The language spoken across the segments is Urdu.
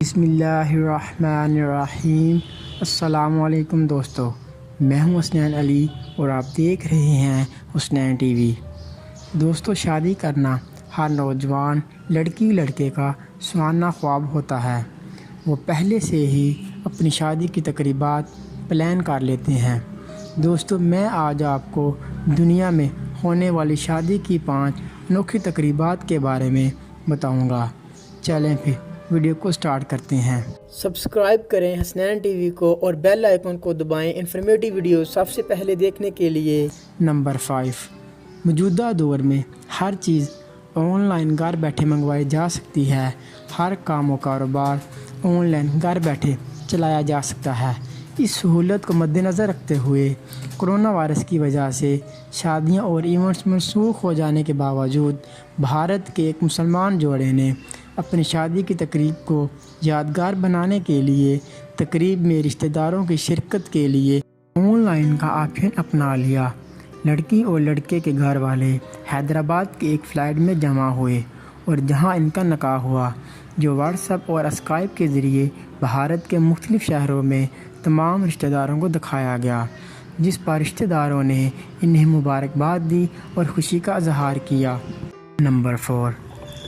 بسم اللہ الرحمن الرحیم۔ السلام علیکم دوستو، میں ہوں حسنین علی اور آپ دیکھ رہے ہیں حسنین ٹی وی۔ دوستو، شادی کرنا ہر نوجوان لڑکی لڑکے کا سوانح خواب ہوتا ہے۔ وہ پہلے سے ہی اپنی شادی کی تقریبات پلان کر لیتے ہیں۔ دوستو، میں آج آپ کو دنیا میں ہونے والی شادی کی 5 انوکھی تقریبات کے بارے میں بتاؤں گا۔ چلیں پھر ویڈیو کو سٹارٹ کرتے ہیں۔ سبسکرائب کریں حسنین ٹی وی کو اور بیل آئیکن کو دبائیں انفارمیٹیو ویڈیو سب سے پہلے دیکھنے کے لیے۔ نمبر 5، موجودہ دور میں ہر چیز آن لائن گھر بیٹھے منگوائی جا سکتی ہے۔ ہر کام و کاروبار آن لائن گھر بیٹھے چلایا جا سکتا ہے۔ اس سہولت کو مد نظر رکھتے ہوئے کرونا وائرس کی وجہ سے شادیاں اور ایونٹس منسوخ ہو جانے کے باوجود بھارت کے ایک مسلمان جوڑے نے اپنی شادی کی تقریب کو یادگار بنانے کے لیے تقریب میں رشتہ داروں کی شرکت کے لیے آن لائن کا آپشن اپنا لیا۔ لڑکی اور لڑکے کے گھر والے حیدرآباد کی ایک فلائٹ میں جمع ہوئے اور جہاں ان کا نکاح ہوا، جو واٹس ایپ اور اسکائپ کے ذریعے بھارت کے مختلف شہروں میں تمام رشتہ داروں کو دکھایا گیا، جس پر رشتہ داروں نے انہیں مبارکباد دی اور خوشی کا اظہار کیا۔ نمبر 4،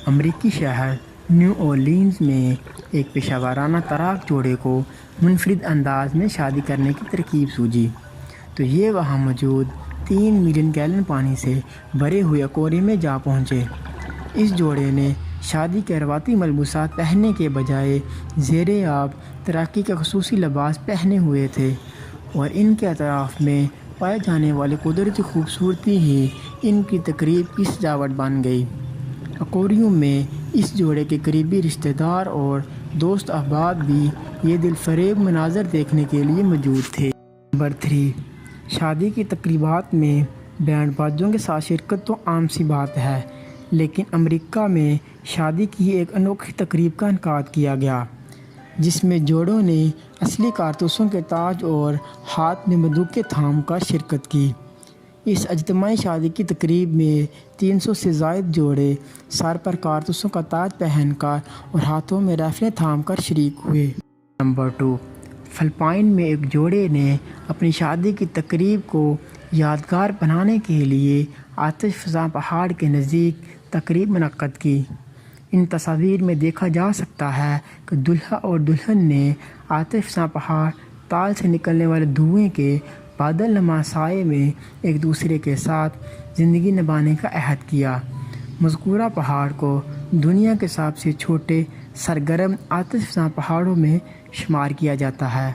امریکی شہر نیو اورلینز میں ایک پیشہ ورانہ تیراک جوڑے کو منفرد انداز میں شادی کرنے کی ترکیب سوجی تو یہ وہاں موجود 3 ملین گیلن پانی سے بھرے ہوئے ایکویریم میں جا پہنچے۔ اس جوڑے نے شادی کے روایتی ملبوسات پہننے کے بجائے زیر آب تیراکی کا خصوصی لباس پہنے ہوئے تھے اور ان کے اطراف میں پائے جانے والی قدرتی خوبصورتی ہی ان کی تقریب کی سجاوٹ بن گئی۔ ایکویریم میں اس جوڑے کے قریبی رشتہ دار اور دوست احباب بھی یہ دل فریب مناظر دیکھنے کے لیے موجود تھے۔ نمبر 3، شادی کی تقریبات میں بینڈ باجوں کے ساتھ شرکت تو عام سی بات ہے، لیکن امریکہ میں شادی کی ایک انوکھی تقریب کا انعقاد کیا گیا جس میں جوڑوں نے اصلی کارتوسوں کے تاج اور ہاتھ میں بندوقیں تھام کر شرکت کی۔ اس اجتماعی شادی کی تقریب میں 300 سے زائد جوڑے سر پر کارتوسوں کا تاج پہن کر اور ہاتھوں میں رائفلیں تھام کر شریک ہوئے۔ نمبر 2، فلپائن میں ایک جوڑے نے اپنی شادی کی تقریب کو یادگار بنانے کے لیے آتش فشاں پہاڑ کے نزدیک تقریب منعقد کی۔ ان تصاویر میں دیکھا جا سکتا ہے کہ دلہا اور دلہن نے آتش فشاں پہاڑ تال سے نکلنے والے دھوئیں کے بادل نما سائے میں ایک دوسرے کے ساتھ زندگی نبھانے کا عہد کیا۔ مذکورہ پہاڑ کو دنیا کے سب سے چھوٹے سرگرم آتش فشاں پہاڑوں میں شمار کیا جاتا ہے۔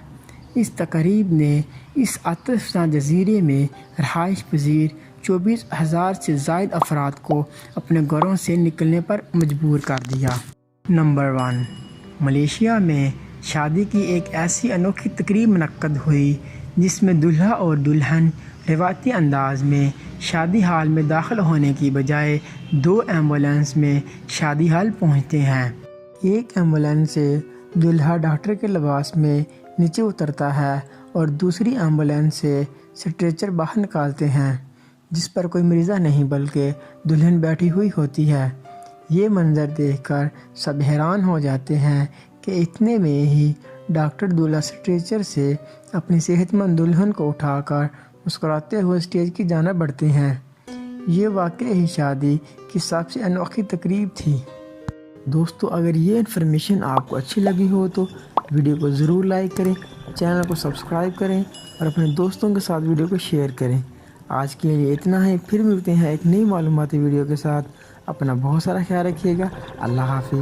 اس تقریب نے اس آتش فشاں جزیرے میں رہائش پذیر 24,000 سے زائد افراد کو اپنے گھروں سے نکلنے پر مجبور کر دیا۔ نمبر 1، ملیشیا میں شادی کی ایک ایسی انوکھی تقریب منعقد ہوئی جس میں دلہا اور دلہن روایتی انداز میں شادی ہال میں داخل ہونے کی بجائے 2 ایمبولینس میں شادی ہال پہنچتے ہیں۔ ایک ایمبولینس سے دلہا ڈاکٹر کے لباس میں نیچے اترتا ہے اور دوسری ایمبولینس سے اسٹریچر باہر نکالتے ہیں جس پر کوئی مریضہ نہیں بلکہ دلہن بیٹھی ہوئی ہوتی ہے۔ یہ منظر دیکھ کر سب حیران ہو جاتے ہیں کہ اتنے میں ہی ڈاکٹر دلہا اسٹریچر سے اپنی صحت مند دلہن کو اٹھا کر مسکراتے ہوئے اسٹیج کی جانب بڑھتے ہیں۔ یہ واقعی ہی شادی کی سب سے انوکھی تقریب تھی۔ دوستو، اگر یہ انفارمیشن آپ کو اچھی لگی ہو تو ویڈیو کو ضرور لائک کریں، چینل کو سبسکرائب کریں اور اپنے دوستوں کے ساتھ ویڈیو کو شیئر کریں۔ آج کے لیے اتنا ہے، پھر ملتے ہیں ایک نئی معلوماتی ویڈیو کے ساتھ۔ اپنا بہت سارا خیال رکھیے گا۔ اللہ حافظ۔